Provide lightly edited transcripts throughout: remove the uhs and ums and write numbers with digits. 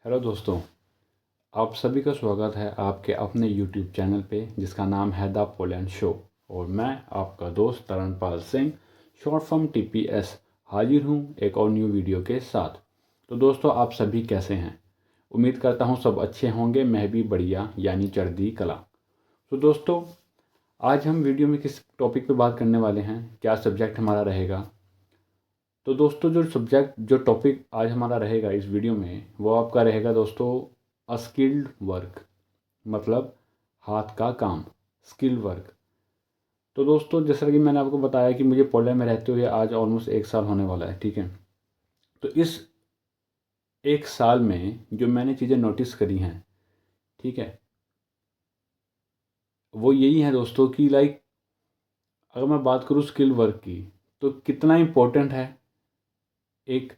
Hello दोस्तों, आप सभी का स्वागत है आपके अपने यूट्यूब चैनल पे जिसका नाम है द पोलैंड शो। और मैं आपका दोस्त तरणपाल सिंह शॉर्ट फॉर्म टीपीएस हाजिर हूँ एक और न्यू वीडियो के साथ। तो दोस्तों, आप सभी कैसे हैं? उम्मीद करता हूँ सब अच्छे होंगे। मैं भी बढ़िया, यानी चढ़ती कला। तो दोस्तों, आज हम वीडियो में किस टॉपिक पे बात करने वाले हैं, क्या सब्जेक्ट हमारा रहेगा? तो दोस्तों, जो टॉपिक आज हमारा रहेगा इस वीडियो में, वो आपका रहेगा दोस्तों अस्किल्ड वर्क, मतलब हाथ का काम, स्किल वर्क। तो दोस्तों, जैसा कि मैंने आपको बताया कि मुझे पोलैंड में रहते हुए आज ऑलमोस्ट 1 साल होने वाला है, ठीक है। तो इस 1 साल में जो मैंने चीज़ें नोटिस करी हैं, ठीक है, वो यही है दोस्तों कि अगर मैं बात करूँ स्किल वर्क की, तो कितना इम्पोर्टेंट है एक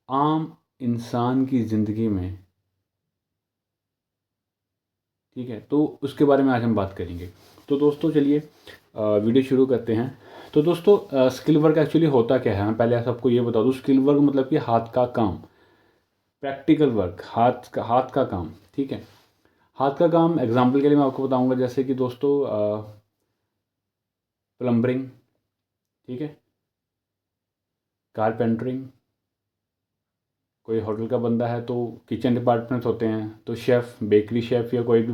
आम इंसान की ज़िंदगी में, ठीक है। तो उसके बारे में आज हम बात करेंगे। तो दोस्तों, चलिए वीडियो शुरू करते हैं। तो दोस्तों, स्किल वर्क एक्चुअली होता क्या है, मैं पहले सबको ये बता दूँ। स्किल वर्क मतलब कि हाथ का काम, प्रैक्टिकल वर्क, हाथ का काम, ठीक है। हाथ का काम एग्जांपल के लिए मैं आपको बताऊंगा, जैसे कि दोस्तों प्लम्बरिंग, ठीक है, कारपेंटरिंग। कोई होटल का बंदा है तो किचन डिपार्टमेंट होते हैं, तो शेफ़, बेकरी शेफ़, या कोई भी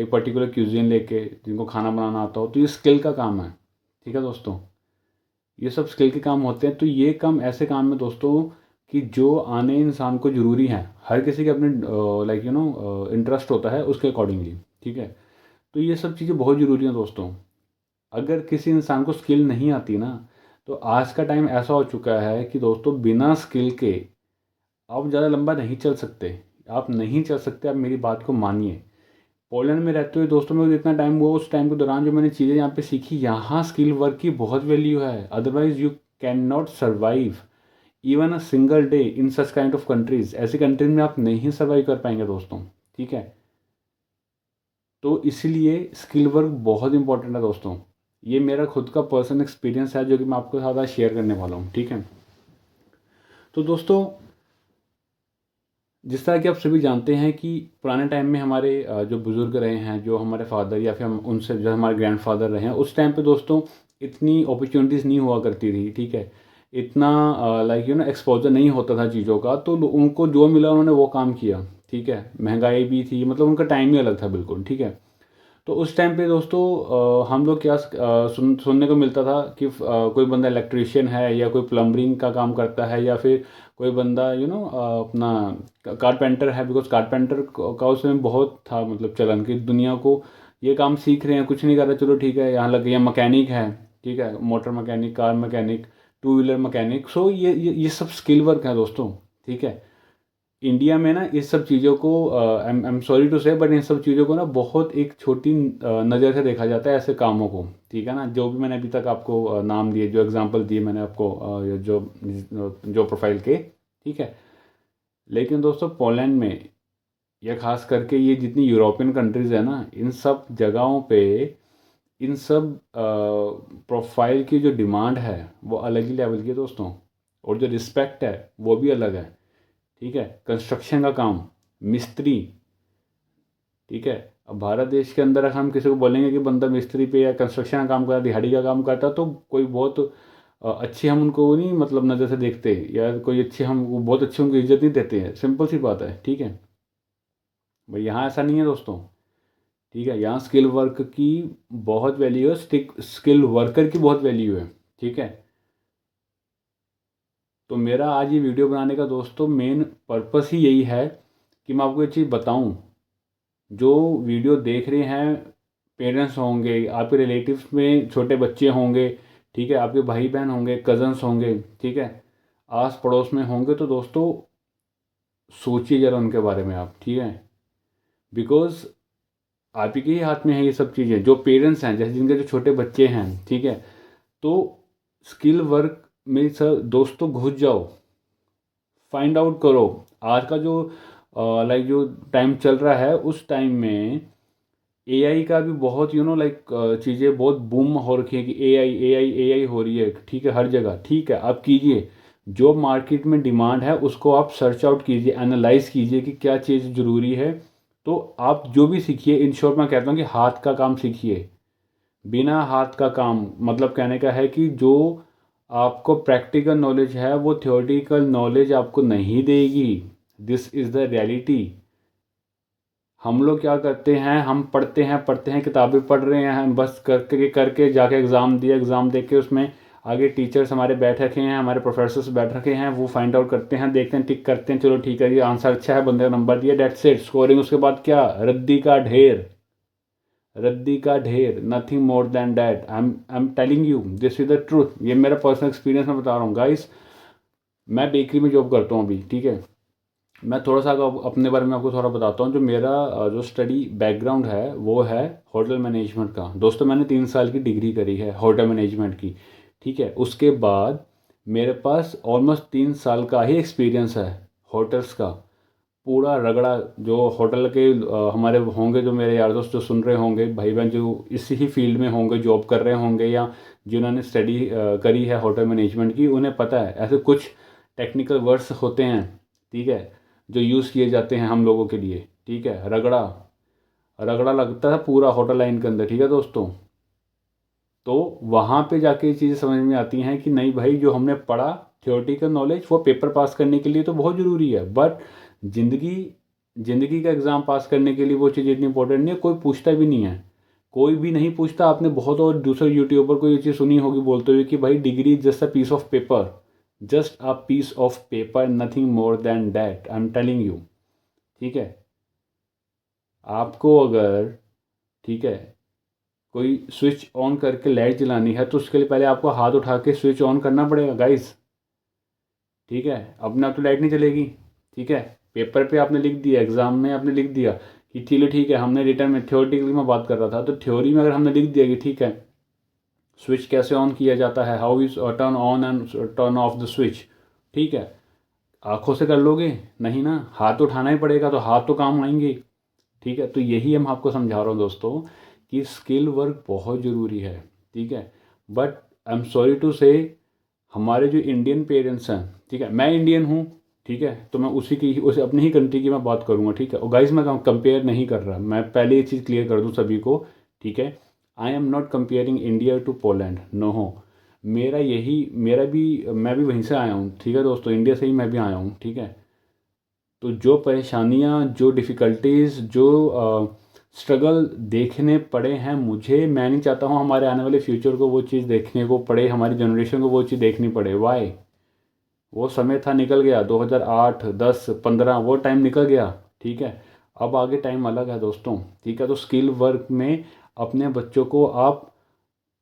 एक पर्टिकुलर क्यूजीन लेके जिनको खाना बनाना आता हो, तो ये स्किल का काम है, ठीक है दोस्तों। ये सब स्किल के काम होते हैं। तो ये काम ऐसे काम है दोस्तों कि जो आने इंसान को ज़रूरी है। हर किसी के अपने इंटरेस्ट होता है उसके अकॉर्डिंगली, ठीक है। तो ये सब चीज़ें बहुत ज़रूरी हैं दोस्तों। अगर किसी इंसान को स्किल नहीं आती ना, तो आज का टाइम ऐसा हो चुका है कि दोस्तों बिना स्किल के आप ज़्यादा लंबा नहीं चल सकते। आप नहीं चल सकते, आप मेरी बात को मानिए। पोलैंड में रहते हुए दोस्तों मेरे को जितना टाइम हुआ, उस टाइम के दौरान जो मैंने चीज़ें यहाँ पे सीखी, यहाँ स्किल वर्क की बहुत वैल्यू है। Otherwise you can not survive even a single day in such kind of countries. ऐसी कंट्रीज में आप नहीं सर्वाइव कर पाएंगे दोस्तों, ठीक है। तो इसीलिए स्किल वर्क बहुत इंपॉर्टेंट है दोस्तों। ये मेरा खुद का पर्सनल एक्सपीरियंस है जो कि मैं आपके साथ आज शेयर करने वाला हूँ, ठीक है। तो दोस्तों, जिस तरह कि आप सभी जानते हैं कि पुराने टाइम में हमारे जो बुज़ुर्ग रहे हैं, जो हमारे फादर या फिर हम उनसे जो हमारे ग्रैंडफादर रहे हैं, उस टाइम पे दोस्तों इतनी अपॉर्चुनिटीज़ नहीं हुआ करती थी, ठीक है। इतना एक्सपोजर नहीं होता था चीज़ों का, तो उनको जो मिला उन्होंने वो काम किया, ठीक है। महंगाई भी थी, मतलब उनका टाइम ही अलग था बिल्कुल, ठीक है। तो उस टाइम पे दोस्तों हम लोग क्या सुनने को मिलता था कि कोई बंदा इलेक्ट्रिशियन है, या कोई प्लम्बरिंग का काम करता है, या फिर कोई बंदा अपना कारपेंटर है। बिकॉज कारपेंटर का उस समय बहुत था, मतलब चलन की दुनिया को ये काम सीख रहे हैं, कुछ नहीं कर रहे, चलो ठीक है यहाँ लग गया। मैकेनिक है, ठीक है, motor mechanic, car mechanic, two wheeler mechanic. So ये सब स्किल वर्क है दोस्तों, ठीक है। इंडिया में ना इस सब चीज़ों को, आई एम सॉरी टू से, बट इन सब चीज़ों को ना बहुत एक छोटी नज़र से देखा जाता है, ऐसे कामों को, ठीक है ना। जो भी मैंने अभी तक आपको नाम दिए, जो एग्जांपल दिए मैंने आपको, जो प्रोफाइल के, ठीक है। लेकिन दोस्तों पोलैंड में, या खास करके ये जितनी यूरोपियन कंट्रीज़ है ना, इन सब जगहों पे इन सब प्रोफाइल की जो डिमांड है वो अलग ही लेवल की है दोस्तों। और जो रिस्पेक्ट है वो भी अलग है, ठीक है। कंस्ट्रक्शन का काम, मिस्त्री, ठीक है। अब भारत देश के अंदर अगर हम किसी को बोलेंगे कि बंदा मिस्त्री पे या कंस्ट्रक्शन का काम करता, दिहाड़ी का काम करता, तो कोई बहुत अच्छी हम उनको नहीं, मतलब नज़र से देखते, या कोई अच्छी, हम वो बहुत अच्छी उनको इज्जत नहीं देते हैं। सिंपल सी बात है, ठीक है। भाई यहाँ ऐसा नहीं है दोस्तों, ठीक है। यहाँ स्किल वर्क की बहुत वैल्यू है, स्किल वर्कर की बहुत वैल्यू है, ठीक है। तो मेरा आज ये वीडियो बनाने का दोस्तों मेन पर्पस ही यही है कि मैं आपको ये चीज़ बताऊं। जो वीडियो देख रहे हैं, पेरेंट्स होंगे, आपके रिलेटिव्स में छोटे बच्चे होंगे, ठीक है, आपके भाई बहन होंगे, कज़न्स होंगे, ठीक है, आस पड़ोस में होंगे, तो दोस्तों सोचिए ज़रा उनके बारे में आप, ठीक है। बिकॉज आप ही के ही हाथ में है ये सब चीज़ें। जो पेरेंट्स हैं, जैसे जिनके जो छोटे बच्चे हैं, ठीक है, तो स्किल वर्क में सर दोस्तों घुस जाओ, फाइंड आउट करो। आज का जो जो टाइम चल रहा है, उस टाइम में एआई का भी बहुत चीज़ें बहुत बूम हो रखी है कि एआई एआई एआई हो रही है, ठीक है, हर जगह, ठीक है, आप कीजिए। जो मार्केट में डिमांड है उसको आप सर्च आउट कीजिए, एनालाइज कीजिए कि क्या चीज़ ज़रूरी है। तो आप जो भी सीखिए, इन शॉर्ट मैं कहता हूँ कि हाथ का काम सीखिए। बिना हाथ का काम मतलब कहने का है कि जो आपको प्रैक्टिकल नॉलेज है वो थ्योरेटिकल नॉलेज आपको नहीं देगी। This is the reality. हम लोग क्या करते हैं, हम पढ़ते हैं, किताबें पढ़ रहे हैं, हम बस करके करके जाके एग्ज़ाम दिया, एग्ज़ाम दे के उसमें आगे टीचर्स हमारे बैठ रखे हैं, हमारे प्रोफेसर्स बैठ रखे हैं, वो फाइंड आउट करते हैं, देखते हैं, टिक करते हैं, चलो ठीक है ये आंसर अच्छा है, बंदे का नंबर दिया, डेट्स इट, स्कोरिंग। उसके बाद क्या, रद्दी का ढेर, रद्दी का ढेर, nothing more than that. I am telling you, this is the truth. ये मेरा पर्सनल एक्सपीरियंस मैं बता रहा हूँ गाइस। मैं बेकरी में जॉब करता हूँ अभी, ठीक है। मैं थोड़ा सा अपने बारे में आपको थोड़ा बताता हूँ। जो मेरा जो स्टडी बैकग्राउंड है वो है होटल मैनेजमेंट का। दोस्तों मैंने 3 साल की डिग्री करी है होटल मैनेजमेंट की, ठीक है। उसके बाद मेरे पास ऑलमोस्ट 3 साल का ही एक्सपीरियंस है होटल्स का, पूरा रगड़ा। जो होटल के हमारे होंगे, जो मेरे यार दोस्त जो सुन रहे होंगे, भाई बहन जो इसी ही फील्ड में होंगे, जॉब कर रहे होंगे, या जिन्होंने स्टडी करी है होटल मैनेजमेंट की, उन्हें पता है ऐसे कुछ टेक्निकल वर्ड्स होते हैं, ठीक है, जो यूज़ किए जाते हैं हम लोगों के लिए, ठीक है। रगड़ा, रगड़ा लगता है पूरा होटल लाइन के अंदर, ठीक है दोस्तों। तो वहाँ पे जाके ये चीज़ें समझ में आती हैं कि नहीं भाई, जो हमने पढ़ा थियोरेटिकल नॉलेज वो पेपर पास करने के लिए तो बहुत ज़रूरी है, बट ज़िंदगी ज़िंदगी का एग्ज़ाम पास करने के लिए वो चीज़ इतनी इंपॉर्टेंट नहीं है। कोई पूछता भी नहीं है, कोई भी नहीं पूछता। आपने बहुत और दूसरे यूट्यूबर को ये चीज़ सुनी होगी बोलते हुए कि भाई degree just a piece of paper, just a piece of paper, nothing more than that, I am telling you, ठीक है। आपको अगर, ठीक है, कोई स्विच ऑन करके लाइट जलानी है तो उसके लिए पहले आपको हाथ उठा के स्विच ऑन करना पड़ेगा गाइस, ठीक है। अपने आप तो लाइट नहीं चलेगी, ठीक है। पेपर पे आपने लिख दिया, एग्जाम में आपने लिख दिया कि चलो ठीक है, हमने रिटर्न में, थ्योरेटिकली मैं बात कर रहा था, तो थ्योरी में अगर हमने लिख दिया कि ठीक है स्विच कैसे ऑन किया जाता है, how is turn on and turn off the switch, ठीक है, आंखों से कर लोगे नहीं ना, हाथ तो उठाना ही पड़ेगा, तो हाथ तो काम आएंगे, ठीक है। तो यही हम आपको समझा रहा हूँ दोस्तों कि स्किल वर्क बहुत ज़रूरी है, ठीक है। But I am sorry to say, हमारे जो इंडियन पेरेंट्स हैं, ठीक है, मैं इंडियन हूँ, ठीक है, तो मैं उसी की उसे अपनी ही कंट्री की मैं बात करूँगा, ठीक है। और गाइस मैं कंपेयर नहीं कर रहा, मैं पहले ये चीज़ क्लियर कर दूँ सभी को, ठीक है। I am not comparing India to Poland, no हो। मेरा यही, मेरा भी, मैं भी वहीं से आया हूँ, ठीक है दोस्तों, इंडिया से ही मैं भी आया हूँ, ठीक है। तो जो परेशानियाँ, जो डिफ़िकल्टीज़, जो स्ट्रगल देखने पड़े हैं मुझे, मैं नहीं चाहता हूँ हमारे आने वाले फ्यूचर को वो चीज़ देखने को पड़े, हमारी जनरेशन को वो चीज़ देखनी पड़े। वाई, वो समय था, निकल गया, 2008 10 15 वो टाइम निकल गया, ठीक है। अब आगे टाइम अलग है दोस्तों, ठीक है। तो स्किल वर्क में अपने बच्चों को आप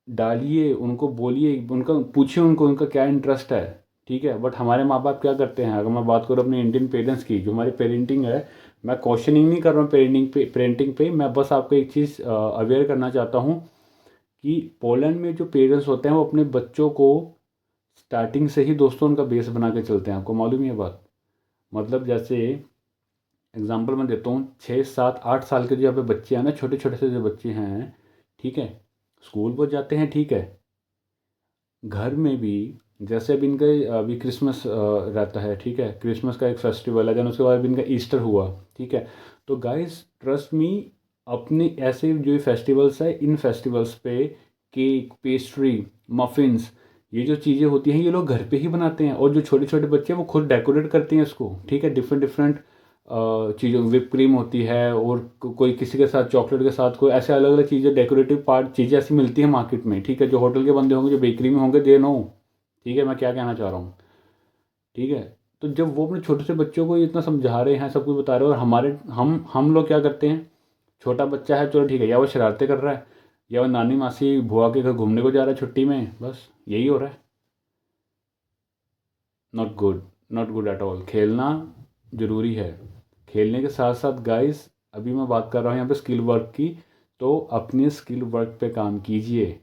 डालिए, उनको बोलिए, उनका पूछिए, उनको उनका क्या इंटरेस्ट है, ठीक है। बट हमारे माँ बाप क्या करते हैं, अगर मैं बात करूँ अपने इंडियन पेरेंट्स की, जो हमारी पेरेंटिंग है, मैं क्वेश्चनिंग नहीं कर रहा हूँ पेरेंटिंग पे, मैं बस आपको एक चीज़ अवेयर करना चाहता हूँ कि पोलैंड में जो पेरेंट्स होते हैं वो अपने बच्चों को स्टार्टिंग से ही दोस्तों उनका बेस बना के चलते हैं। आपको मालूम है ये बात, मतलब जैसे एग्जांपल मैं देता हूँ, 6 7 8 साल के जो यहाँ पे बच्चे हैं ना, छोटे छोटे से जो बच्चे हैं, ठीक है, स्कूल वो जाते हैं, ठीक है। घर में भी जैसे अभी इनका अभी क्रिसमस रहता है, ठीक है, क्रिसमस का एक फेस्टिवल है, देन उसके बाद अभी इनका ईस्टर हुआ, ठीक है। तो गाइस ट्रस्ट मी, अपने ऐसे जो फेस्टिवल्स है, इन फेस्टिवल्स पे केक, पेस्ट्री, मफिन्स, ये जो चीज़ें होती हैं ये लोग घर पे ही बनाते हैं, और जो छोटे छोटे बच्चे हैं वो खुद डेकोरेट करते हैं इसको, ठीक है। डिफरेंट डिफरेंट चीज़ों, विप क्रीम होती है, और कोई किसी के साथ चॉकलेट के साथ कोई ऐसे अलग अलग चीज़ें, डेकोरेटिव पार्ट चीज़ें ऐसी मिलती हैं मार्केट में, ठीक है। जो होटल के बंदे होंगे, जो बेकरी में होंगे, दे नो, ठीक है, मैं क्या कहना चाह रहा हूँ, ठीक है। तो जब वो अपने छोटे से बच्चों को इतना समझा रहे हैं, सब कुछ बता रहे हैं, और हमारे हम लोग क्या करते हैं, छोटा बच्चा है चलो ठीक है, या वो शरारतें कर रहा है, या वो नानी मासी बुआ के घर घूमने को जा रहा है छुट्टी में, बस यही हो रहा है। Not good, not good at all. खेलना ज़रूरी है, खेलने के साथ साथ गाइस, अभी मैं बात कर रहा हूँ यहाँ पे स्किल वर्क की, तो अपने स्किल वर्क पे काम कीजिए।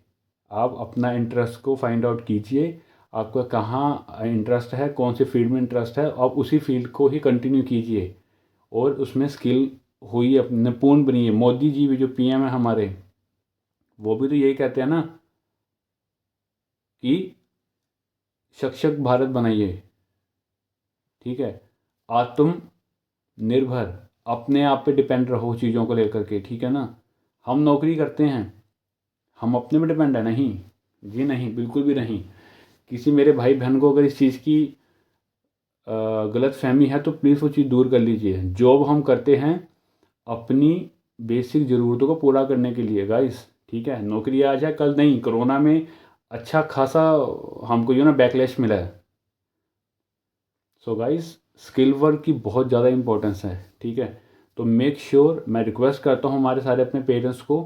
आप अपना इंटरेस्ट को फाइंड आउट कीजिए, आपका कहाँ इंटरेस्ट है, कौन से फील्ड में इंटरेस्ट है, आप उसी फील्ड को ही कंटिन्यू कीजिए, और उसमें स्किल हुई, अपने निपुण बनिए। मोदी जी भी जो पीएम है हमारे, वो भी तो यही कहते हैं ना कि शिक्षक भारत बनाइए, ठीक है। आत्मनिर्भर, अपने आप पे डिपेंड रहो चीज़ों को लेकर के, ठीक है ना। हम नौकरी करते हैं, हम अपने पे डिपेंड है? नहीं जी, नहीं, बिल्कुल भी नहीं। किसी मेरे भाई बहन को अगर इस चीज़ की गलत फहमी है तो प्लीज़ वो चीज़ दूर कर लीजिए। जॉब हम करते हैं अपनी बेसिक ज़रूरतों को पूरा करने के लिए गाइस, ठीक है। नौकरी आज है कल नहीं। कोरोना में अच्छा खासा हमको जो ना बैकलैश मिला है। सो गाइस, स्किल वर्क की बहुत ज़्यादा इंपॉर्टेंस है, ठीक है। तो मेक श्योर, मैं रिक्वेस्ट करता हूँ हमारे सारे अपने पेरेंट्स को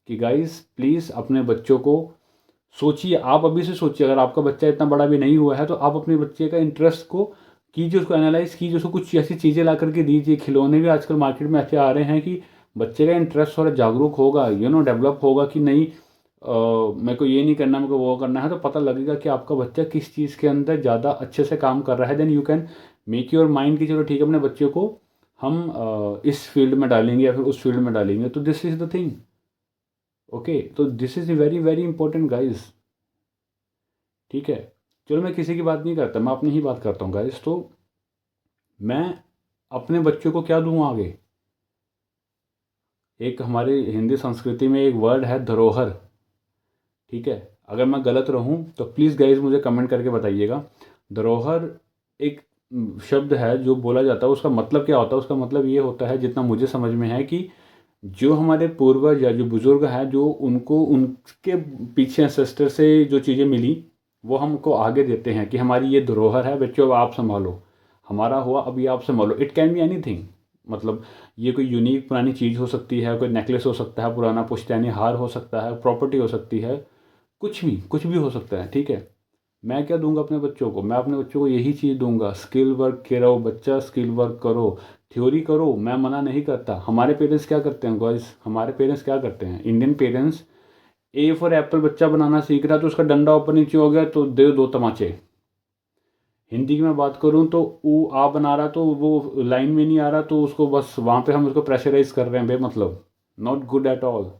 कि गाइस प्लीज़ अपने बच्चों को सोचिए, आप अभी से सोचिए। अगर आपका बच्चा इतना बड़ा भी नहीं हुआ है तो आप अपने बच्चे का इंटरेस्ट को कीजिए, उसको एनालाइज कीजिए, उसको कुछ ऐसी चीज़ें ला करके दीजिए। खिलौने भी आजकल मार्केट में ऐसे आ रहे हैं कि बच्चे का इंटरेस्ट थोड़ा जागरूक होगा, डेवलप होगा कि नहीं, मेरे को ये नहीं करना, मेरे को वो करना है, तो पता लगेगा कि आपका बच्चा किस चीज़ के अंदर ज़्यादा अच्छे से काम कर रहा है। Then you can make your mind कि चलो ठीक है, अपने बच्चे को हम इस फील्ड में डालेंगे या फिर उस फील्ड में डालेंगे। तो this is the thing, okay. तो this is very very important guys, ठीक है। चलो मैं किसी की बात नहीं करता, मैं अपनी ही बात करता हूँ गाइज। तो मैं अपने बच्चों को क्या दूँ आगे? एक हमारे हिंदी संस्कृति में एक वर्ड है धरोहर, ठीक है। अगर मैं गलत रहूं तो प्लीज़ गाइज मुझे कमेंट करके बताइएगा। धरोहर एक शब्द है जो बोला जाता है, उसका मतलब क्या होता है? उसका मतलब ये होता है, जितना मुझे समझ में है, कि जो हमारे पूर्वज या जो बुज़ुर्ग हैं, जो उनको उनके पीछे एंसेस्टर से जो चीज़ें मिली वो हमको आगे देते हैं कि हमारी ये धरोहर है बच्चों, अब आप संभालो, हमारा हुआ अभी आप संभालो। इट कैन बी एनीथिंग, मतलब ये कोई यूनिक पुरानी चीज़ हो सकती है, कोई नेकलेस हो सकता है, पुराना पुश्तैनी हार हो सकता है, प्रॉपर्टी हो सकती है, कुछ भी हो सकता है, ठीक है। मैं क्या दूंगा अपने बच्चों को? मैं अपने बच्चों को यही चीज़ दूंगा, स्किल वर्क करो बच्चा, स्किल वर्क करो, थ्योरी करो, मैं मना नहीं करता। हमारे पेरेंट्स क्या करते हैं गाइस? हमारे पेरेंट्स क्या करते हैं? Indian parents, A for Apple बच्चा बनाना सीख रहा है तो उसका डंडा ऊपर नीचे हो गया तो दे दो तमाचे। हिंदी की मैं बात करूँ तो ऊ आ बना रहा तो वो लाइन में नहीं आ रहा तो उसको बस वहाँ पे हम उसको प्रेशराइज कर रहे हैं बेमतलब। Not good at all.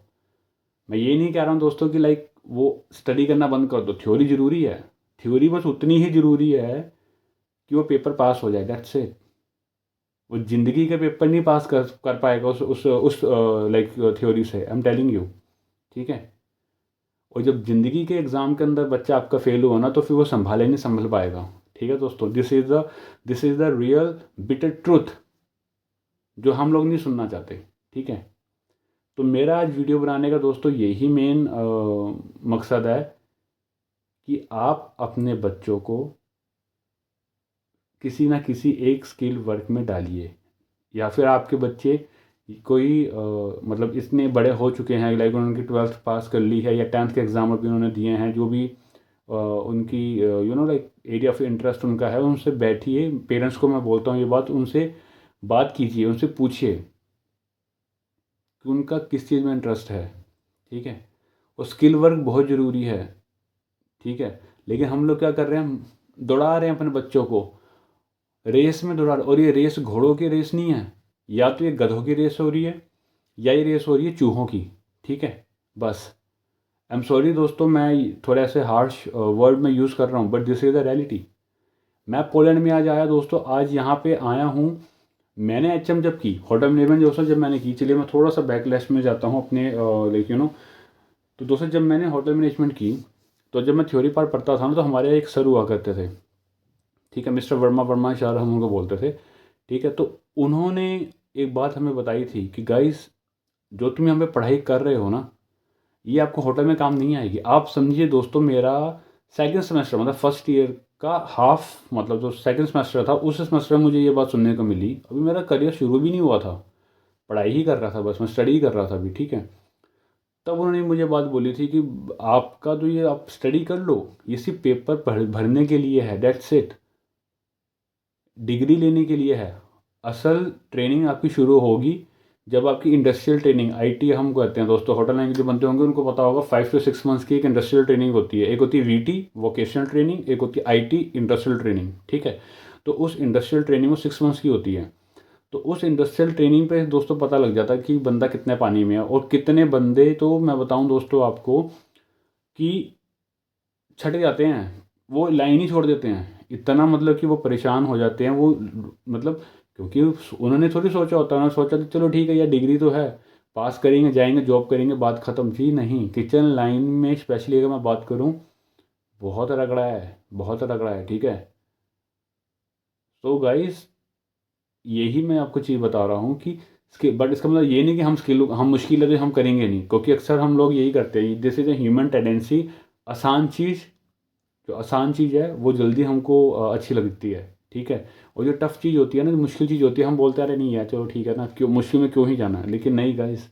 मैं ये नहीं कह रहा हूँ दोस्तों कि लाइक वो स्टडी करना बंद कर दो, थ्योरी ज़रूरी है। थ्योरी बस उतनी ही ज़रूरी है कि वो पेपर पास हो जाए, दैट्स इट। वो ज़िंदगी का पेपर नहीं पास कर पाएगा उस लाइक थ्योरी से, आई एम टेलिंग यू, ठीक है। और जब ज़िंदगी के एग्ज़ाम के अंदर बच्चा आपका फेल हुआ ना तो फिर वो संभाले नहीं संभल पाएगा, ठीक है दोस्तों। This is the real bitter truth जो हम लोग नहीं सुनना चाहते, ठीक है। तो मेरा आज वीडियो बनाने का दोस्तों यही मेन मकसद है कि आप अपने बच्चों को किसी ना किसी एक स्किल वर्क में डालिए, या फिर आपके बच्चे कोई मतलब इतने बड़े हो चुके हैं, लाइक उन्होंने 12th पास कर ली है या 10th के एग्ज़ाम अभी उन्होंने दिए हैं, जो भी उनकी लाइक एरिया ऑफ इंटरेस्ट उनका है, उनसे बैठिए। पेरेंट्स को मैं बोलता हूँ ये बात, उनसे बात कीजिए, उनसे पूछिए कि उनका किस चीज़ में इंटरेस्ट है, ठीक है। और स्किल वर्क बहुत ज़रूरी है, ठीक है। लेकिन हम लोग क्या कर रहे हैं? हम दौड़ा रहे हैं अपने बच्चों को, रेस में दौड़ा रहे। और ये रेस घोड़ों की रेस नहीं है, या तो ये गधों की रेस हो रही है या ये रेस हो रही है चूहों की, ठीक है। बस आई एम सॉरी दोस्तों, मैं थोड़ा ऐसे हार्श वर्ड में यूज़ कर रहा हूँ, but this is the reality. मैं पोलैंड में आज आया दोस्तों, आज यहाँ पे आया हूँ। मैंने एचएम जब की, होटल मैनेजमेंट दोस्तों जब मैंने की, चलिए मैं थोड़ा सा बैकलैश में जाता हूँ अपने लाइक तो दोस्तों जब मैंने होटल मैनेजमेंट की, तो जब मैं थ्योरी पार्ट पढ़ता था ना तो हमारे एक सर हुआ करते थे, ठीक है, मिस्टर वर्मा शाह हम उनको बोलते थे, ठीक है। तो उन्होंने एक बात हमें बताई थी कि गाइस, जो तुम यहाँ पे पढ़ाई कर रहे हो ना, ये आपको होटल में काम नहीं आएगी। आप समझिए दोस्तों, मेरा सेकंड सेमेस्टर मतलब फर्स्ट ईयर का हाफ, मतलब जो सेकंड सेमेस्टर था, उस सेमेस्टर में मुझे ये बात सुनने को मिली। अभी मेरा करियर शुरू भी नहीं हुआ था, पढ़ाई ही कर रहा था, बस मैं स्टडी ही कर रहा था अभी, ठीक है। तब उन्होंने मुझे बात बोली थी कि आपका तो ये, आप स्टडी कर लो, ये सिर्फ पेपर भरने के लिए है, दैट्स इट, डिग्री लेने के लिए है। असल ट्रेनिंग आपकी शुरू होगी जब आपकी इंडस्ट्रियल ट्रेनिंग, आईटी हम कहते हैं दोस्तों, होटल लाइन के जो बनते होंगे उनको पता होगा, 5 से 6 मंथ्स की एक इंडस्ट्रियल ट्रेनिंग होती है। एक होती है वीटी वोकेशनल ट्रेनिंग, एक होती है आईटी इंडस्ट्रियल ट्रेनिंग, ठीक है। तो उस इंडस्ट्रियल ट्रेनिंग वो 6 मंथ्स की होती है। तो उस इंडस्ट्रियल ट्रेनिंग पे दोस्तों पता लग जाता है कि बंदा कितने पानी में है। और कितने बंदे, तो मैं बताऊं दोस्तों आपको कि छट जाते हैं, वो लाइन ही छोड़ देते हैं। इतना मतलब कि वो परेशान हो जाते हैं वो, मतलब क्योंकि उन्होंने थोड़ी सोचा होता, उन्होंने सोचा तो चलो ठीक है यार डिग्री तो है, पास करेंगे जाएंगे जॉब करेंगे बात ख़त्म। जी नहीं, किचन लाइन में स्पेशली अगर मैं बात करूँ, बहुत रगड़ा है, बहुत रगड़ा है, ठीक है। तो गाइस यही मैं आपको चीज़ बता रहा हूँ कि बट इसका मतलब ये नहीं कि हम मुश्किल है तो हम करेंगे नहीं, क्योंकि अक्सर हम लोग यही करते हैं, this is a human tendency. आसान चीज़, जो आसान चीज़ है वो जल्दी हमको अच्छी लगती है, ठीक है। और जो टफ़ चीज़ होती है ना, जो मुश्किल चीज़ होती है, हम बोलते अरे नहीं यार चलो ठीक है ना, क्यों मुश्किल में क्यों ही जाना है। लेकिन नहीं गाइस,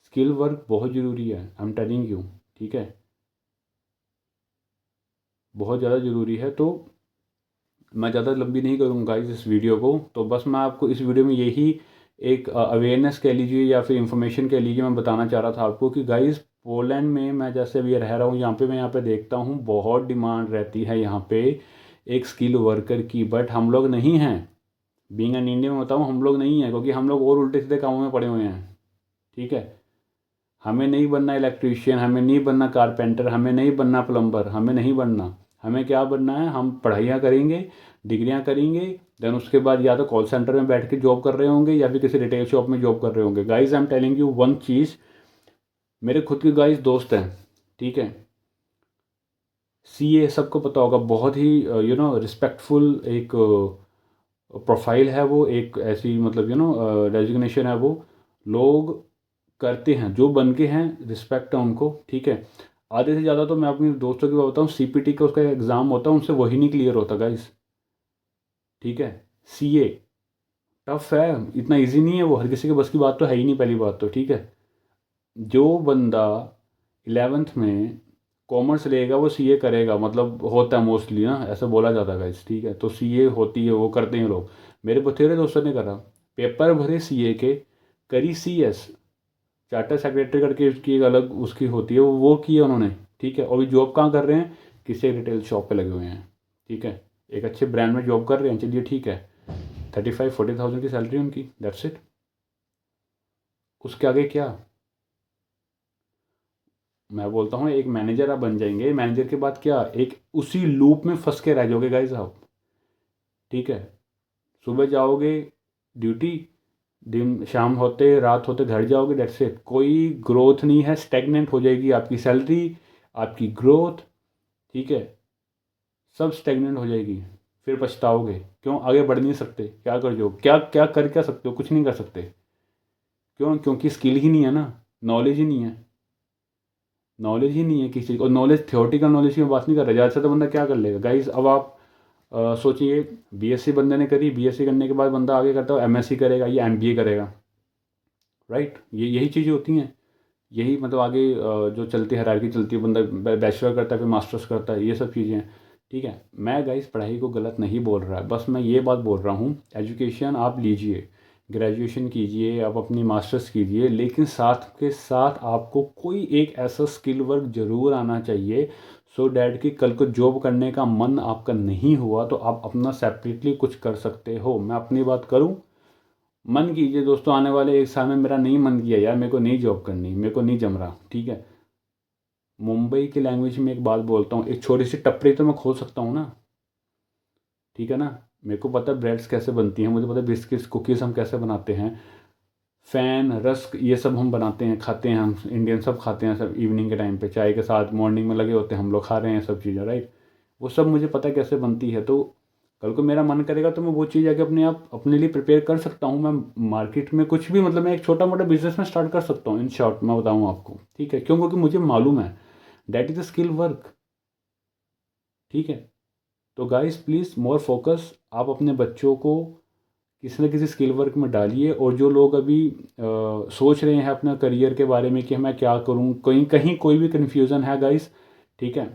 स्किल वर्क बहुत ज़रूरी है, आई एम टेलिंग यू, ठीक है, बहुत ज़्यादा ज़रूरी है। तो मैं ज़्यादा लंबी नहीं करूँगा इस वीडियो को, तो बस मैं आपको इस वीडियो में यही एक अवेयरनेस कह लीजिए या फिर इंफॉर्मेशन कह लीजिए, मैं बताना चाह रहा था आपको कि गाइस पोलैंड में मैं जैसे अभी रह रहा हूँ यहाँ पे, मैं यहाँ पे देखता हूँ बहुत डिमांड रहती है यहाँ पे एक स्किल वर्कर की, बट हम लोग नहीं हैं। बीइंग एन इंडियन में बताऊँ, हम लोग नहीं हैं, क्योंकि हम लोग और उल्टे सीधे कामों में पड़े हुए हैं, ठीक है। हमें नहीं बनना इलेक्ट्रीशियन, हमें नहीं बनना कारपेंटर, हमें नहीं बनना प्लम्बर, हमें नहीं बनना। हमें क्या बनना है, हम पढ़ाइयाँ करेंगे, डिग्रियाँ करेंगे, देन उसके बाद या तो कॉल सेंटर में बैठ के जॉब कर रहे होंगे या फिर किसी रिटेल शॉप में जॉब कर रहे होंगे। Guys I am telling you one चीज़, मेरे खुद के गाइज दोस्त हैं, ठीक है, सीए सबको पता होगा, बहुत ही रिस्पेक्टफुल एक प्रोफाइल है वो, एक ऐसी मतलब रेजिग्नेशन है वो, लोग करते हैं जो बन के हैं, रिस्पेक्ट है उनको, ठीक है। आधे से ज़्यादा तो मैं अपने दोस्तों की बात बताऊँ, सीपीटी का उसका एग्ज़ाम होता है उनसे वही नहीं क्लियर होता गाइस, ठीक है। सीए टफ है, इतना इजी नहीं है वो, हर किसी के बस की बात तो है ही नहीं, पहली बात तो, ठीक है। जो बंदा 11th में कॉमर्स लेगा वो सीए करेगा, मतलब होता है मोस्टली ना, ऐसा बोला जाता है गाइस, ठीक है। तो सीए होती है, वो करते हैं लोग, मेरे बथेरे दोस्तों ने करा, पेपर भरे सीए के, करी सीएस, चार्टर सेक्रेटरी करके उसकी एक अलग उसकी होती है, वो किया उन्होंने, ठीक है। और भी जॉब कहाँ कर रहे हैं, किसी रिटेल शॉप पे लगे हुए हैं, ठीक है, एक अच्छे ब्रांड में जॉब कर रहे हैं, चलिए ठीक है, 35-40 थाउजेंड की सैलरी उनकी, दैट्स इट। उसके आगे क्या, मैं बोलता हूँ एक मैनेजर आप बन जाएंगे, मैनेजर के बाद क्या, एक उसी लूप में फंस के रह जाओगे गाइस आप, ठीक है। सुबह जाओगे ड्यूटी, दिन शाम होते रात होते घर जाओगे, डेट्स इट, कोई ग्रोथ नहीं है, स्टेगनेंट हो जाएगी आपकी सैलरी, आपकी ग्रोथ, ठीक है, सब स्टेगनेंट हो जाएगी। फिर पछताओगे, क्यों आगे बढ़ नहीं सकते, क्या कर जो क्या क्या कर क्या सकते हो, कुछ नहीं कर सकते, क्यों, क्योंकि स्किल ही नहीं है ना, नॉलेज ही नहीं है, नॉलेज ही नहीं है किसी को। और नॉलेज थियोरटिकल नॉलेज की मैं बात नहीं कर रहा, ज़्यादा से तो बंदा क्या कर लेगा गाइस। अब आप सोचिए, बीएससी बंदे ने करी, बीएससी करने के बाद बंदा आगे करता है एमएससी करेगा या एमबीए करेगा, राइट, ये यही चीज़ें होती हैं, यही मतलब आगे जो चलती है हायरार्की चलती है, बंदा बैचलर करता है फिर मास्टर्स करता है, ये सब चीज़ें हैं, ठीक है। मैं गाइस पढ़ाई को गलत नहीं बोल रहा है, बस मैं ये बात बोल रहा हूँ, एजुकेशन आप लीजिए, ग्रेजुएशन कीजिए, आप अपनी मास्टर्स कीजिए, लेकिन साथ के साथ आपको कोई एक ऐसा स्किल वर्क ज़रूर आना चाहिए, सो डैट कि कल को जॉब करने का मन आपका नहीं हुआ तो आप अपना सेपरेटली कुछ कर सकते हो। मैं अपनी बात करूँ, मन कीजिए दोस्तों, आने वाले एक साल में मेरा नहीं मन किया यार, मेरे को नहीं जॉब करनी, मेरे को नहीं जम रहा, ठीक है, मुंबई की लैंग्वेज में एक बात बोलता हूँ, एक छोटी सी टपरी तो मैं खोल सकता हूँ ना, ठीक है ना। मेरे को पता है ब्रेड्स कैसे बनती हैं, मुझे पता है बिस्किट्स कुकीज़ हम कैसे बनाते हैं, फ़ैन रस्क ये सब हम बनाते हैं, खाते हैं, हम इंडियन सब खाते हैं, सब इवनिंग के टाइम पे चाय के साथ, मॉर्निंग में लगे होते हैं हम लोग खा रहे हैं सब चीज़ें, राइट, वो सब मुझे पता है कैसे बनती है। तो कल को मेरा मन करेगा तो मैं वो चीज़ आके अपने आप अपने लिए प्रिपेयर कर सकता हूँ, मैं मार्केट में कुछ भी मतलब मैं एक छोटा मोटा बिजनेस में स्टार्ट कर सकता हूँ, इन शॉर्ट मैं बताऊँ आपको, ठीक है, क्यों, क्योंकि मुझे मालूम है that is the skill work, ठीक है। तो गाइस प्लीज़ मोर फोकस, आप अपने बच्चों को किसी न किसी स्किल वर्क में डालिए। और जो लोग अभी सोच रहे हैं अपना करियर के बारे में कि मैं क्या करूं, कहीं कहीं कोई भी कन्फ्यूज़न है गाइस, ठीक है,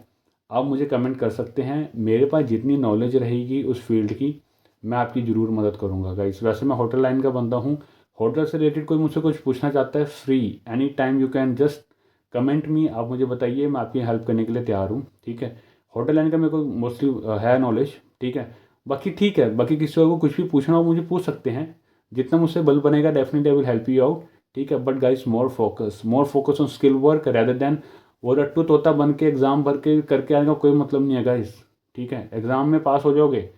आप मुझे कमेंट कर सकते हैं, मेरे पास जितनी नॉलेज रहेगी उस फील्ड की मैं आपकी ज़रूर मदद करूंगा गाइस। वैसे मैं होटल लाइन का बंदा हूं, होटल से रिलेटेड कोई मुझसे कुछ पूछना चाहता है, free any time you can just comment me, आप मुझे बताइए, मैं आपकी हेल्प करने के लिए तैयार हूँ, ठीक है। होटल लाइन का मेरे को मोस्टली है नॉलेज, ठीक है। बाकी ठीक है, बाकी किसी और को कुछ भी पूछना हो मुझे पूछ सकते हैं, जितना मुझसे बल बनेगा definitely I will help you out, ठीक है। But guys more focus on skill work rather than वो रट्टू तोता बन के एग्ज़ाम भर के करके आने का कोई मतलब नहीं है गाइस, ठीक है। एग्ज़ाम में पास हो जाओगे,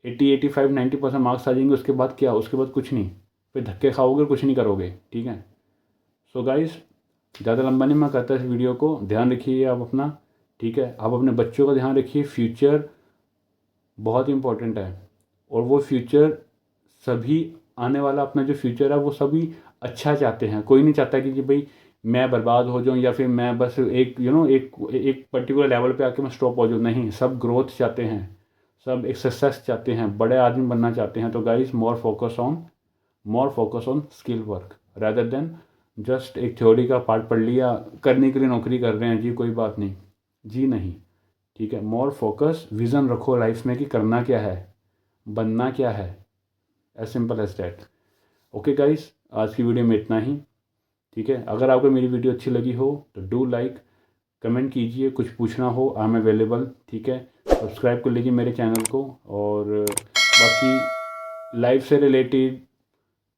80 85 90% मार्क्स आ जाएंगे, उसके बाद क्या, उसके बाद कुछ नहीं, फिर धक्के खाओगे, कुछ नहीं करोगे, ठीक है। सो गाइस, ज़्यादा लंबा नहीं मैं करता इस वीडियो को, ध्यान रखिए आप अपना, ठीक है। आप अपने बच्चों का ध्यान रखिए, फ्यूचर बहुत इंपॉर्टेंट है, और वो फ्यूचर सभी, आने वाला अपना जो फ्यूचर है वो सभी अच्छा चाहते हैं। कोई नहीं चाहता कि भाई मैं बर्बाद हो जाऊं, या फिर मैं बस एक एक पर्टिकुलर लेवल पे आके मैं स्टॉप हो जाऊं। नहीं, सब ग्रोथ चाहते हैं, सब एक सक्सेस चाहते हैं, बड़े आदमी बनना चाहते हैं। तो guys, more focus on skill work rather than just एक थ्योरी का पार्ट पढ़ लिया, करने के लिए नौकरी कर रहे हैं जी, कोई बात नहीं जी, नहीं, ठीक है। मोर फोकस, विज़न रखो लाइफ में कि करना क्या है, बनना क्या है, as simple as that. Okay guys, आज की वीडियो में इतना ही, ठीक है। अगर आपको मेरी वीडियो अच्छी लगी हो तो डू लाइक, कमेंट कीजिए, कुछ पूछना हो आई एम अवेलेबल, ठीक है। सब्सक्राइब कर लीजिए मेरे चैनल को, और बाकी लाइफ से रिलेटेड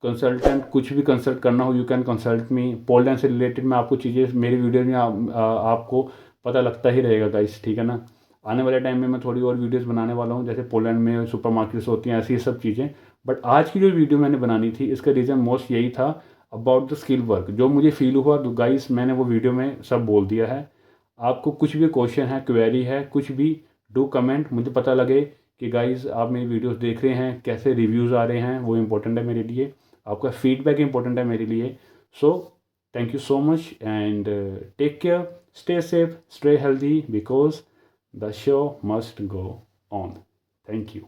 कंसल्टेंट कुछ भी कंसल्ट करना हो, you can consult me. Pole dance से रिलेटेड मैं आपको चीज़ें मेरी वीडियो में आपको पता लगता ही रहेगा गाइस, ठीक है ना। आने वाले टाइम में मैं थोड़ी और वीडियोस बनाने वाला हूँ, जैसे पोलैंड में सुपर मार्केट्स होती हैं, ऐसी सब चीज़ें। बट आज की जो वीडियो मैंने बनानी थी, इसका रीज़न मोस्ट यही था, अबाउट द स्किल वर्क। जो मुझे फील हुआ तो गाइस मैंने वो वीडियो में सब बोल दिया है। आपको कुछ भी क्वेश्चन है, क्वेरी है, कुछ भी, डू कमेंट, मुझे पता लगे कि गाइस आप मेरी वीडियोस देख रहे हैं, कैसे रिव्यूज़ आ रहे हैं, वो इंपॉर्टेंट है मेरे लिए। आपका फीडबैक इंपॉर्टेंट है मेरे लिए। So thank you so much, and take care, stay safe, stay healthy, because the show must go on. Thank you.